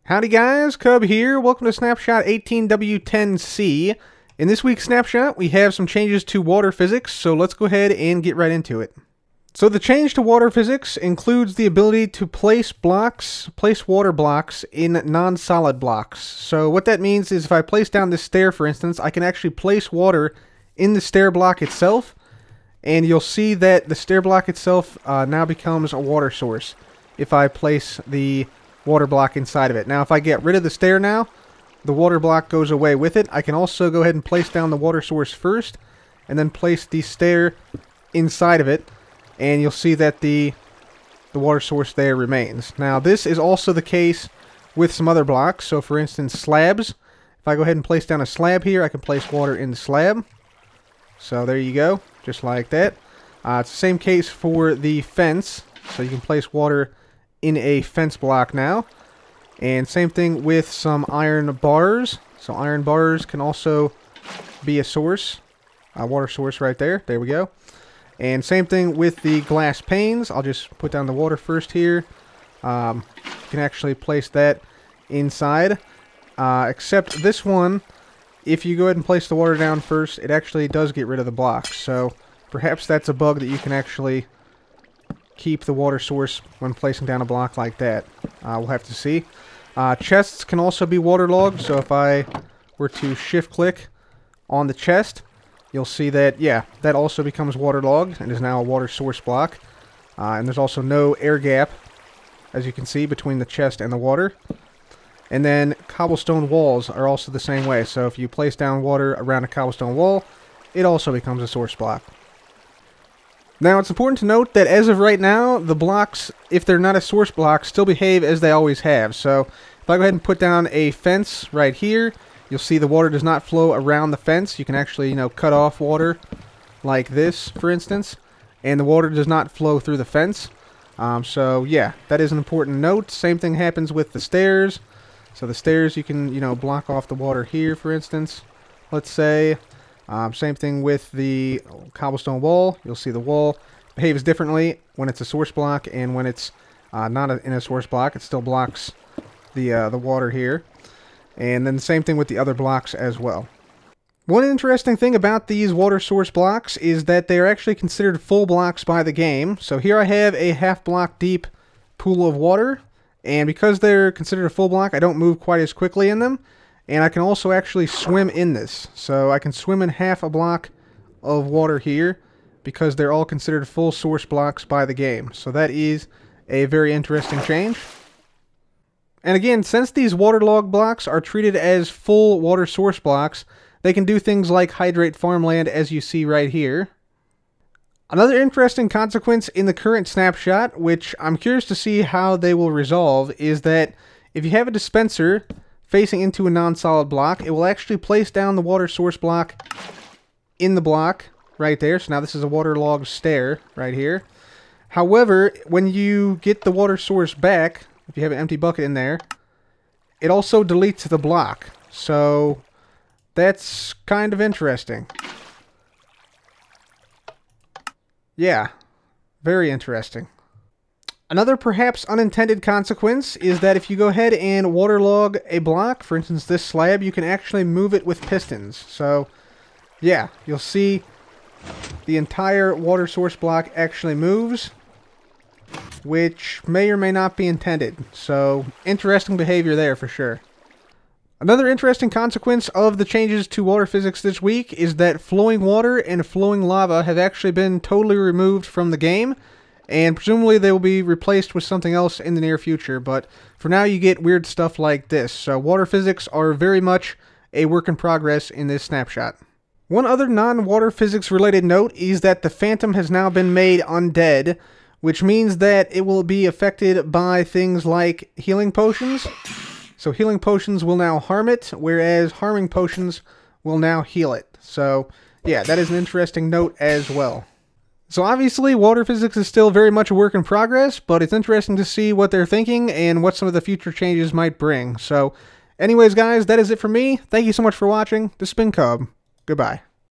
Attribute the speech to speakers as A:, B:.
A: Howdy guys, Cub here. Welcome to Snapshot 18w10c. In this week's snapshot, we have some changes to water physics, so let's go ahead and get right into it. So the change to water physics includes the ability to place water blocks in non-solid blocks. So what that means is if I place down this stair, for instance, I can actually place water in the stair block itself, and you'll see that the stair block itself now becomes a water source if I place the water block inside of it. Now if I get rid of the stair now, the water block goes away with it. I can also go ahead and place down the water source first and then place the stair inside of it, and you'll see that the water source there remains. Now this is also the case with some other blocks. So for instance, slabs. If I go ahead and place down a slab here, I can place water in the slab. So there you go, just like that. It's the same case for the fence. So you can place water in a fence block now. And same thing with some iron bars. So iron bars can also be a source, a water source right there. There we go. And same thing with the glass panes. I'll just put down the water first here. You can actually place that inside. Except this one, if you go ahead and place the water down first, it actually does get rid of the blocks. So perhaps that's a bug that you can actually keep the water source when placing down a block like that. We'll have to see. Chests can also be waterlogged. So if I were to shift click on the chest, you'll see that, yeah, that also becomes waterlogged and is now a water source block. And there's also no air gap, as you can see, between the chest and the water. And then cobblestone walls are also the same way. So if you place down water around a cobblestone wall, it also becomes a source block. Now it's important to note that as of right now, the blocks, if they're not a source block, still behave as they always have. So if I go ahead and put down a fence right here, you'll see the water does not flow around the fence. You can actually, cut off water like this, for instance, and the water does not flow through the fence. So yeah, that is an important note. Same thing happens with the stairs. So the stairs, you can, block off the water here, for instance, let's say. Same thing with the cobblestone wall. You'll see the wall behaves differently when it's a source block, and when it's not in a source block, it still blocks the water here. And then the same thing with the other blocks as well. One interesting thing about these water source blocks is that they are actually considered full blocks by the game. So here I have a half block deep pool of water, and because they're considered a full block, I don't move quite as quickly in them. And I can also actually swim in this. So I can swim in half a block of water here because they're all considered full source blocks by the game. So that is a very interesting change. And again, since these waterlogged blocks are treated as full water source blocks, they can do things like hydrate farmland, as you see right here. Another interesting consequence in the current snapshot, which I'm curious to see how they will resolve, is that if you have a dispenser facing into a non-solid block, it will actually place down the water source block in the block right there. So now this is a waterlogged stair right here. However, when you get the water source back, if you have an empty bucket in there, it also deletes the block. So that's kind of interesting. Yeah, very interesting. Another perhaps unintended consequence is that if you go ahead and waterlog a block, for instance this slab, you can actually move it with pistons. So yeah, you'll see the entire water source block actually moves, which may or may not be intended. So interesting behavior there for sure. Another interesting consequence of the changes to water physics this week is that flowing water and flowing lava have actually been totally removed from the game. And presumably they will be replaced with something else in the near future. But for now you get weird stuff like this. So water physics are very much a work in progress in this snapshot. One other non-water physics related note is that the Phantom has now been made undead, which means that it will be affected by things like healing potions. So healing potions will now harm it, whereas harming potions will now heal it. So yeah, that is an interesting note as well. So obviously, water physics is still very much a work in progress, but it's interesting to see what they're thinking and what some of the future changes might bring. So anyways, guys, that is it for me. Thank you so much for watching. This has been Cub. Goodbye.